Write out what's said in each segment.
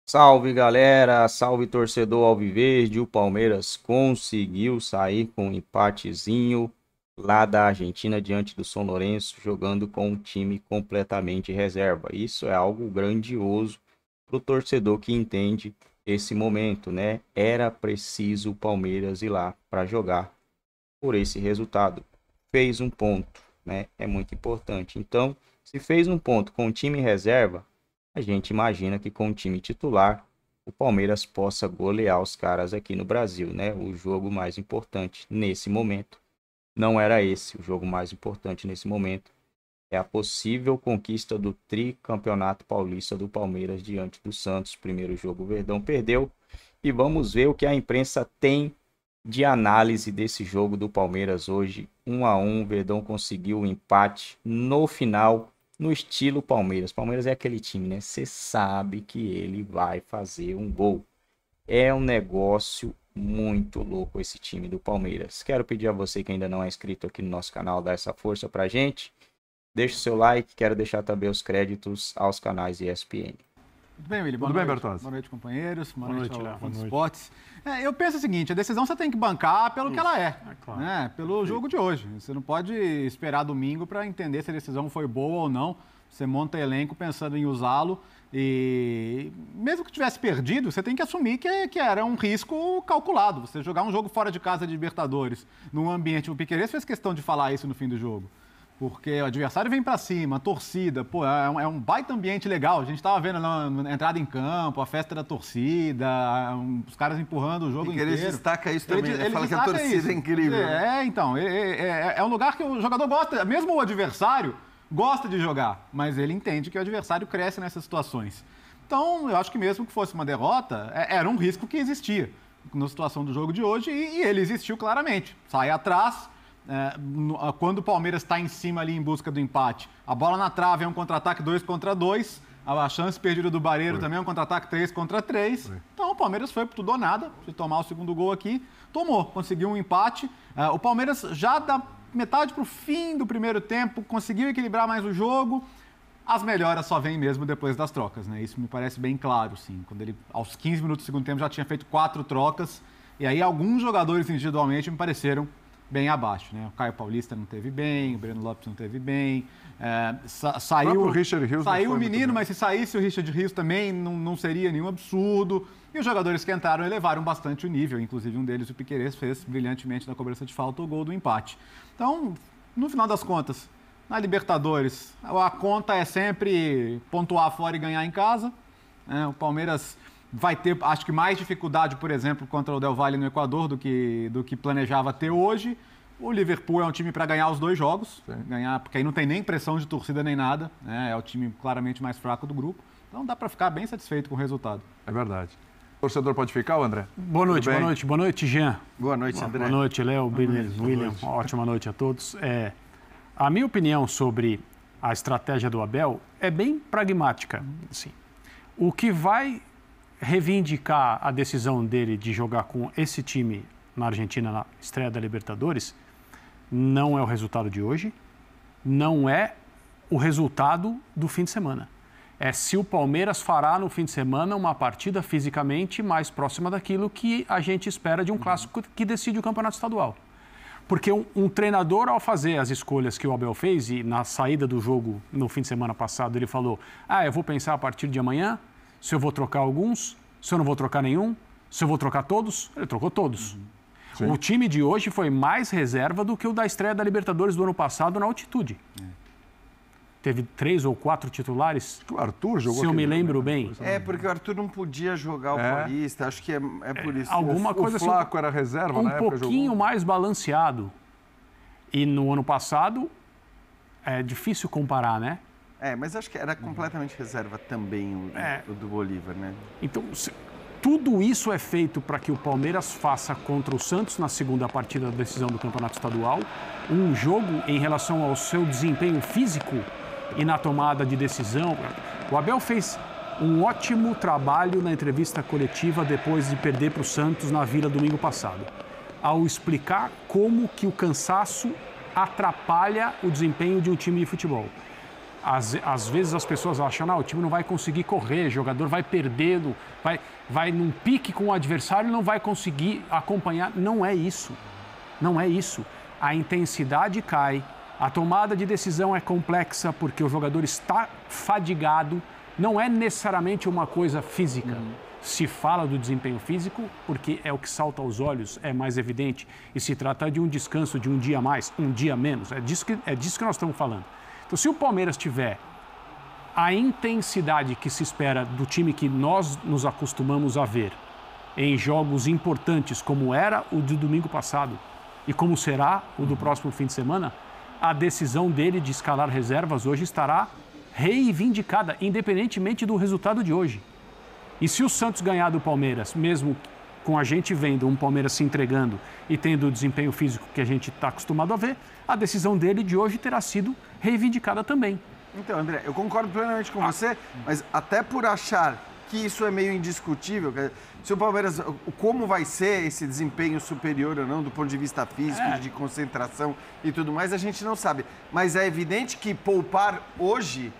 Salve galera, salve torcedor alviverde. O Palmeiras conseguiu sair com um empatezinho lá da Argentina diante do São Lourenço, jogando com um time completamente reserva. Isso é algo grandioso para o torcedor que entende esse momento, né? Era preciso o Palmeiras ir lá para jogar por esse resultado. Fez um ponto, né? É muito importante. Então, se fez um ponto com o time reserva, a gente imagina que com o time titular o Palmeiras possa golear os caras aqui no Brasil, né? O jogo mais importante nesse momento não era esse. O jogo mais importante nesse momento é a possível conquista do tricampeonato paulista do Palmeiras diante do Santos. Primeiro jogo o Verdão perdeu e vamos ver o que a imprensa tem de análise desse jogo do Palmeiras hoje. 1-1, o Verdão conseguiu o empate no final, no estilo Palmeiras. Palmeiras é aquele time, né? Você sabe que ele vai fazer um gol. É um negócio muito louco esse time do Palmeiras. Quero pedir a você que ainda não é inscrito aqui no nosso canal, dar essa força pra gente. Deixe o seu like, quero deixar também os créditos aos canais ESPN. Tudo bem, Willi? Tudo bem, Bertozzi? Boa noite, companheiros. Boa noite, Léo. ao Esportes. Eu penso o seguinte, a decisão você tem que bancar pelo que ela é, claro. né? Pelo jogo de hoje. Você não pode esperar domingo para entender se a decisão foi boa ou não. Você monta elenco pensando em usá-lo e mesmo que tivesse perdido, você tem que assumir que era um risco calculado. Você jogar um jogo fora de casa de Libertadores, num ambiente... O Piquerez fez questão de falar isso no fim do jogo. Porque o adversário vem pra cima, a torcida, pô, é um baita ambiente legal. A gente tava vendo na entrada em campo, a festa da torcida, os caras empurrando o jogo inteiro. Ele destaca isso também, ele fala que a destaca torcida isso. é incrível. Então, é um lugar que o jogador gosta, mesmo o adversário gosta de jogar, mas ele entende que o adversário cresce nessas situações. Então, eu acho que mesmo que fosse uma derrota, era um risco que existia na situação do jogo de hoje e ele existiu claramente. Sai atrás... quando o Palmeiras está em cima ali em busca do empate, a bola na trave é um contra-ataque 2 contra 2, a chance perdida do Barreiro também é um contra-ataque 3 contra 3. Então o Palmeiras foi por tudo ou nada, se tomar o segundo gol aqui, conseguiu um empate. O Palmeiras já da metade para o fim do primeiro tempo conseguiu equilibrar mais o jogo. As melhoras só vêm mesmo depois das trocas, né? Isso me parece bem claro, sim. Quando ele, aos 15 minutos do segundo tempo, já tinha feito 4 trocas, e aí alguns jogadores individualmente me pareceram bem abaixo, né? O Caio Paulista não teve bem, o Breno Lopes não teve bem, saiu o menino, mas se saísse o Richard Rios também não seria nenhum absurdo. E os jogadores que entraram elevaram bastante o nível, inclusive um deles, o Piquerez, fez brilhantemente na cobrança de falta o gol do empate. Então, no final das contas, na Libertadores, a conta é sempre pontuar fora e ganhar em casa, né? O Palmeiras vai ter, acho que, mais dificuldade, por exemplo, contra o Del Valle no Equador do que planejava ter hoje. O Liverpool é um time para ganhar os 2 jogos, ganhar, porque aí não tem nem pressão de torcida nem nada, né? É o time claramente mais fraco do grupo. Então dá para ficar bem satisfeito com o resultado. É verdade. O torcedor pode ficar, André? Boa noite, Jean. Boa noite, André. Boa noite, Léo, William. Ótima noite a todos. A minha opinião sobre a estratégia do Abel é bem pragmática. Assim. O que vai reivindicar a decisão dele de jogar com esse time na Argentina na estreia da Libertadores não é o resultado de hoje, não é o resultado do fim de semana. É se o Palmeiras fará no fim de semana uma partida fisicamente mais próxima daquilo que a gente espera de um clássico que decide o campeonato estadual. Porque um treinador, ao fazer as escolhas que o Abel fez, e na saída do jogo no fim de semana passado ele falou, eu vou pensar a partir de amanhã se eu vou trocar alguns, se eu não vou trocar nenhum, se eu vou trocar todos. Ele trocou todos. O time de hoje foi mais reserva do que o da estreia da Libertadores do ano passado na altitude. Teve 3 ou 4 titulares. O Arthur jogou. Se eu me lembro bem. Porque o Arthur não podia jogar o Paulista, acho que é por isso. Alguma coisa o Flaco era reserva, um na época pouquinho jogou. mais balanceado. E no ano passado, é difícil comparar, né? Mas acho que era completamente reserva também o do Bolívar, né? Então, tudo isso é feito para que o Palmeiras faça contra o Santos na segunda partida da decisão do Campeonato Estadual um jogo em relação ao seu desempenho físico e na tomada de decisão. O Abel fez um ótimo trabalho na entrevista coletiva depois de perder para o Santos na Vila domingo passado, ao explicar como que o cansaço atrapalha o desempenho de um time de futebol. Às vezes as pessoas acham, o time não vai conseguir correr, o jogador vai perdendo, vai num pique com o adversário e não vai conseguir acompanhar. Não é isso. Não é isso. A intensidade cai, a tomada de decisão é complexa porque o jogador está fadigado. Não é necessariamente uma coisa física. Se fala do desempenho físico porque é o que salta aos olhos, é mais evidente. E se trata de um descanso de um dia a mais, um dia a menos. É disso que nós estamos falando. Então, se o Palmeiras tiver a intensidade que se espera do time que nós nos acostumamos a ver em jogos importantes, como era o de domingo passado e como será o do próximo fim de semana, a decisão dele de escalar reservas hoje estará reivindicada, independentemente do resultado de hoje. E se o Santos ganhar do Palmeiras, mesmo com a gente vendo um Palmeiras se entregando e tendo o desempenho físico que a gente está acostumado a ver, a decisão dele de hoje terá sido reivindicada também. Então, André, eu concordo plenamente com você, mas até por achar que isso é meio indiscutível, se o Palmeiras, como vai ser esse desempenho superior ou não, do ponto de vista físico, de concentração e tudo mais, a gente não sabe. Mas é evidente que poupar hoje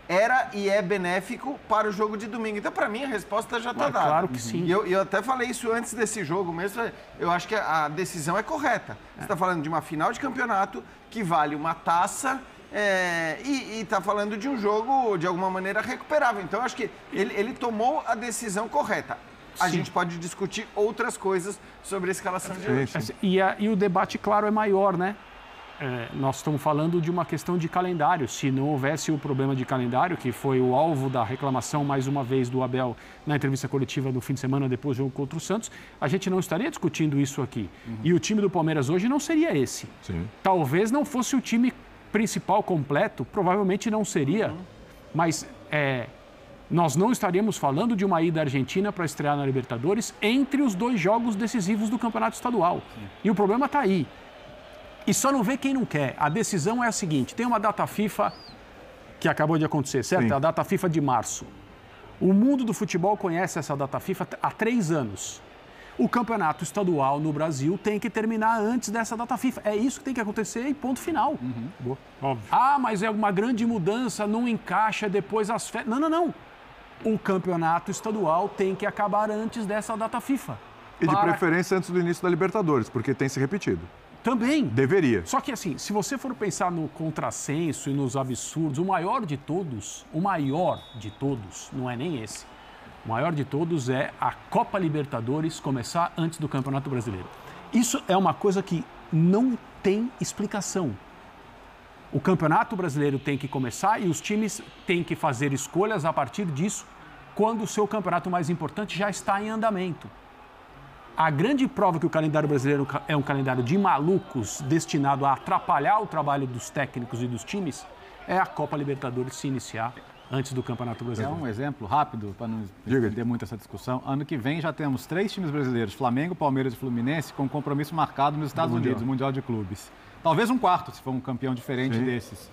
era e é benéfico para o jogo de domingo. Então, para mim, a resposta já está dada. Claro que sim. E eu até falei isso antes desse jogo mesmo. Eu acho que a decisão é correta. Você está falando de uma final de campeonato que vale uma taça e está falando de um jogo, de alguma maneira, recuperável. Então, eu acho que ele tomou a decisão correta. A gente pode discutir outras coisas sobre a escalação de hoje. E o debate, claro, é maior, né? Nós estamos falando de uma questão de calendário. Se não houvesse o problema de calendário, que foi o alvo da reclamação, mais uma vez, do Abel na entrevista coletiva do fim de semana, depois do jogo contra o Santos, a gente não estaria discutindo isso aqui. E o time do Palmeiras hoje não seria esse. Sim. Talvez não fosse o time principal completo, provavelmente não seria, mas nós não estaríamos falando de uma ida à Argentina para estrear na Libertadores entre os 2 jogos decisivos do Campeonato Estadual. E o problema está aí. E só não vê quem não quer. A decisão é a seguinte, tem uma data FIFA que acabou de acontecer, certo? Sim. A data FIFA de março. O mundo do futebol conhece essa data FIFA há 3 anos. O campeonato estadual no Brasil tem que terminar antes dessa data FIFA. É isso que tem que acontecer e ponto final. Boa. Óbvio. Mas é uma grande mudança, não encaixa depois as férias. Não. O campeonato estadual tem que acabar antes dessa data FIFA. E de preferência antes do início da Libertadores, porque tem se repetido. Também. Deveria. Só que assim, se você for pensar no contrassenso e nos absurdos, o maior de todos, não é nem esse. O maior de todos é a Copa Libertadores começar antes do Campeonato Brasileiro. Isso é uma coisa que não tem explicação. O Campeonato Brasileiro tem que começar e os times têm que fazer escolhas a partir disso, quando o seu campeonato mais importante já está em andamento. A grande prova que o calendário brasileiro é um calendário de malucos destinado a atrapalhar o trabalho dos técnicos e dos times é a Copa Libertadores se iniciar antes do Campeonato Brasileiro. Um exemplo rápido, para não perder muito essa discussão. Ano que vem já temos 3 times brasileiros, Flamengo, Palmeiras e Fluminense, com compromisso marcado nos Estados Unidos, no Mundial de Clubes. Talvez um quarto, se for um campeão diferente desses.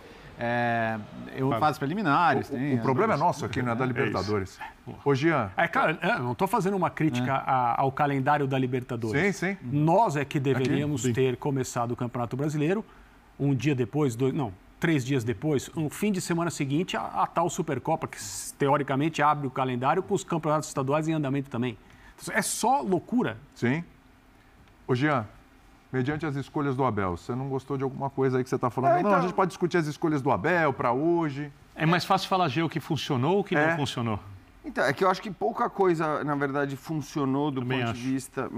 Fases preliminares. O problema é nosso aqui, não é da Libertadores. Ô, Jean. Cara, eu não estou fazendo uma crítica ao calendário da Libertadores. Sim. Nós é que deveríamos ter começado o Campeonato Brasileiro um dia depois, 3 dias depois, no fim de semana seguinte, a tal Supercopa, que teoricamente abre o calendário com os campeonatos estaduais em andamento também. É só loucura. Sim. Ô, Jean. Mediante as escolhas do Abel, você não gostou de alguma coisa aí que você está falando? Então... Não, a gente pode discutir as escolhas do Abel para hoje. É mais fácil falar, Gê, o que funcionou ou o que não funcionou? Então, é que eu acho que pouca coisa, na verdade, funcionou do ponto de vista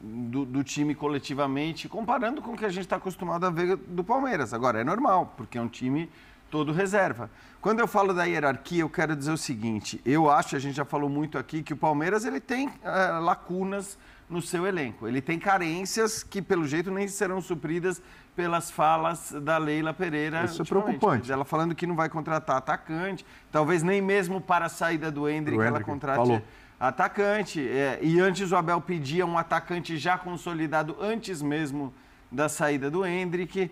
do time coletivamente, comparando com o que a gente está acostumado a ver do Palmeiras. Agora, é normal, porque é um time todo reserva. Quando eu falo da hierarquia, eu quero dizer o seguinte, eu acho, a gente já falou muito aqui, que o Palmeiras ele tem lacunas no seu elenco. Ele tem carências que, pelo jeito, nem serão supridas pelas falas da Leila Pereira. Isso é preocupante. Ela falando que não vai contratar atacante, talvez nem mesmo para a saída do Endrick ela contrate atacante. E antes o Abel pedia um atacante já consolidado antes mesmo da saída do Endrick.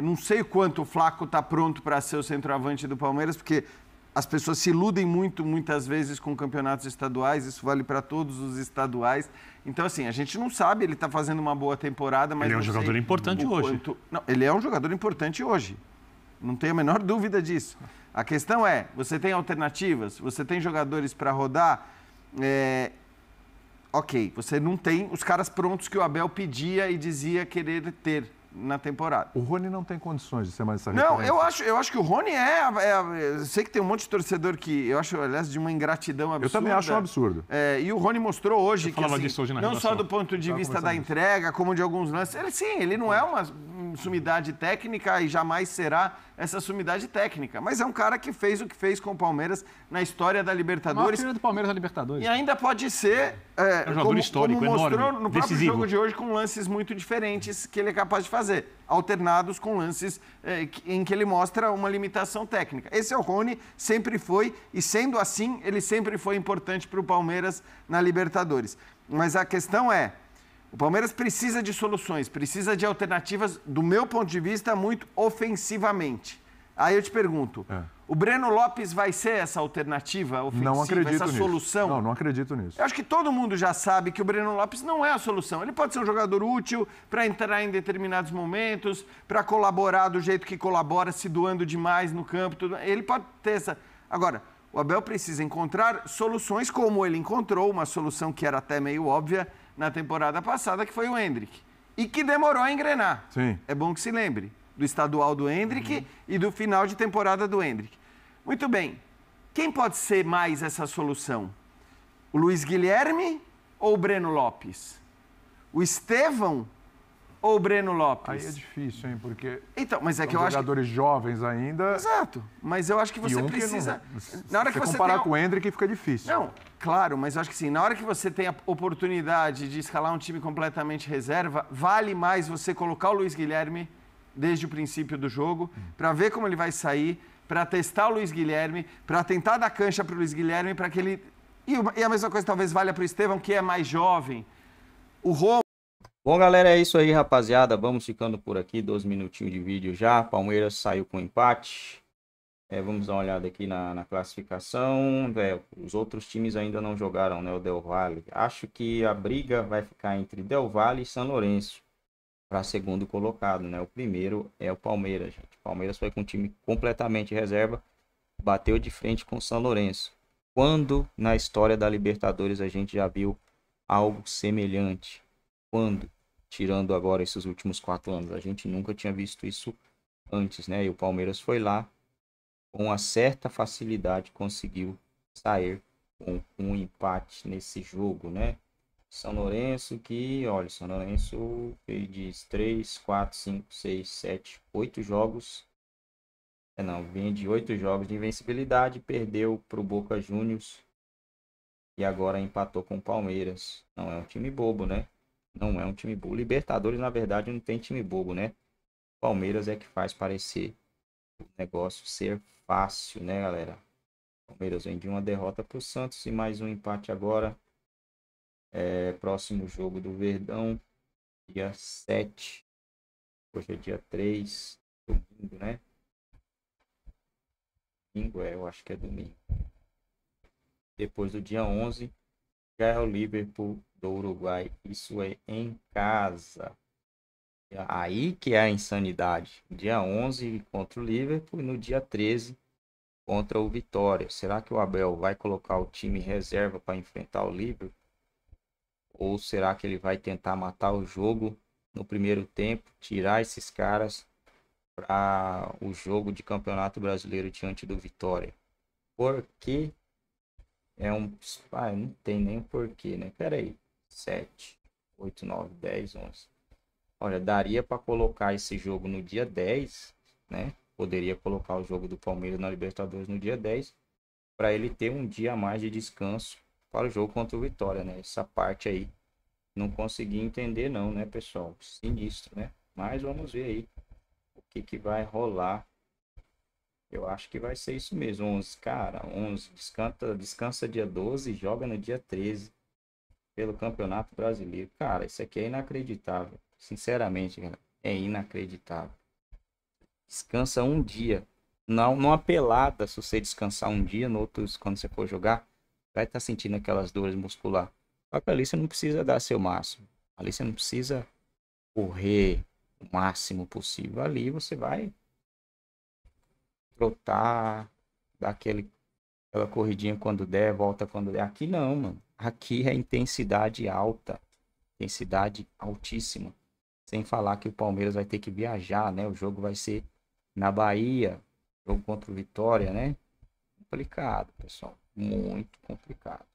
Não sei o quanto o Flaco está pronto para ser o centroavante do Palmeiras, porque as pessoas se iludem muitas vezes com campeonatos estaduais, isso vale para todos os estaduais. Então, assim, a gente não sabe, ele está fazendo uma boa temporada, mas ele é um jogador importante hoje. Não, ele é um jogador importante hoje. Não tenho a menor dúvida disso. A questão é, você tem alternativas? Você tem jogadores para rodar? Ok, você não tem os caras prontos que o Abel pedia e dizia querer ter na temporada. O Rony não tem condições de ser mais essa Não, referência. eu acho que o Rony eu sei que tem um monte de torcedor que eu acho, aliás, de uma ingratidão absurda. Eu também acho um absurdo. E o Rony mostrou hoje Eu que, falava assim, disso hoje na não redação. só do ponto de vista da entrega, como de alguns lances. Ele não é uma sumidade técnica e jamais será essa sumidade técnica. Mas é um cara que fez o que fez com o Palmeiras na história da Libertadores. A do Palmeiras na Libertadores. E ainda pode ser, um jogador histórico, como mostrou enorme, no próprio decisivo. jogo de hoje, com lances muito diferentes que ele é capaz de fazer, alternados com lances em que ele mostra uma limitação técnica. Esse é o Rony, sempre foi, e sendo assim, ele sempre foi importante para o Palmeiras na Libertadores. Mas a questão é, o Palmeiras precisa de soluções, precisa de alternativas, do meu ponto de vista, muito ofensivamente. Aí eu te pergunto, o Breno Lopes vai ser essa alternativa ofensiva, Não acredito essa nisso. solução? Não acredito nisso. Eu acho que todo mundo já sabe que o Breno Lopes não é a solução. Ele pode ser um jogador útil para entrar em determinados momentos, para colaborar do jeito que colabora, se doando demais no campo. Tudo. Ele pode ter essa... Agora, o Abel precisa encontrar soluções como ele encontrou, uma solução que era até meio óbvia na temporada passada, que foi o Endrick. E que demorou a engrenar. Sim. É bom que se lembre do estadual do Endrick e do final de temporada do Endrick. Muito bem. Quem pode ser mais essa solução? O Luiz Guilherme ou o Breno Lopes? O Estevão ou o Breno Lopes? Aí é difícil, hein? Porque Então, mas é que são eu acho jogadores jovens ainda. Exato. Mas eu acho que você precisa... Na hora que você comparar com o Endrick fica difícil. Não, claro, mas eu acho que sim, na hora que você tem a oportunidade de escalar um time completamente reserva, vale mais você colocar o Luiz Guilherme desde o princípio do jogo, para ver como ele vai sair, para testar o Luiz Guilherme, para tentar dar cancha para o Luiz Guilherme, para que ele... E a mesma coisa talvez valha para o Estevão, que é mais jovem. O Romo... Bom, galera, é isso aí, rapaziada. Vamos ficando por aqui, 12 minutinhos de vídeo já. Palmeiras saiu com empate. Vamos dar uma olhada aqui na classificação. Os outros times ainda não jogaram, né? O Del Valle. Acho que a briga vai ficar entre Del Valle e São Lourenço para segundo colocado, né? O primeiro é o Palmeiras, gente. O Palmeiras foi com um time completamente reserva, bateu de frente com o São Lourenço. Quando na história da Libertadores a gente já viu algo semelhante? Quando? Tirando agora esses últimos 4 anos. A gente nunca tinha visto isso antes, né? E o Palmeiras foi lá, com uma certa facilidade, conseguiu sair com um empate nesse jogo, né? São Lourenço que, olha, São Lourenço fez 3, 4, 5, 6, 7, 8 jogos. Vem de 8 jogos de invencibilidade, perdeu para o Boca Juniors e agora empatou com o Palmeiras. Não é um time bobo, né? Não é um time bobo. Libertadores, na verdade, não tem time bobo, né? Palmeiras é que faz parecer o negócio ser fácil, né, galera? Palmeiras vem de uma derrota para o Santos e mais um empate agora. Próximo jogo do Verdão, dia 7. Hoje é dia 3, domingo, né? Domingo, eu acho que é domingo. Depois do dia 11, já é o Liverpool do Uruguai. Isso é em casa. Aí que é a insanidade. Dia 11 contra o Liverpool e no dia 13 contra o Vitória. Será que o Abel vai colocar o time reserva para enfrentar o Liverpool? Ou será que ele vai tentar matar o jogo no primeiro tempo, tirar esses caras para o jogo de Campeonato Brasileiro diante do Vitória? Porque não tem nem um porquê, né? Pera aí. 7, 8, 9, 10, 11. Olha, daria para colocar esse jogo no dia 10, né? Poderia colocar o jogo do Palmeiras na Libertadores no dia 10, para ele ter um dia a mais de descanso para o jogo contra o Vitória, né? Essa parte aí não consegui entender não, né, pessoal? Sinistro, né? Mas vamos ver aí o que vai rolar. Eu acho que vai ser isso mesmo. 11, cara, 11 descansa dia 12 e joga no dia 13 pelo Campeonato Brasileiro. Cara, isso aqui é inacreditável. Sinceramente, cara, é inacreditável. Descansa um dia. Não, numa pelada, se você descansar um dia, no outro, quando você for jogar, vai estar sentindo aquelas dores musculares. Só que ali você não precisa dar seu máximo. Ali você não precisa correr o máximo possível. Ali você vai trotar, dar aquela corridinha quando der, volta quando der. Aqui não, mano. Aqui é intensidade alta. Intensidade altíssima. Sem falar que o Palmeiras vai ter que viajar, né? O jogo vai ser na Bahia. Jogo contra o Vitória, né? Complicado, pessoal. Muito complicado.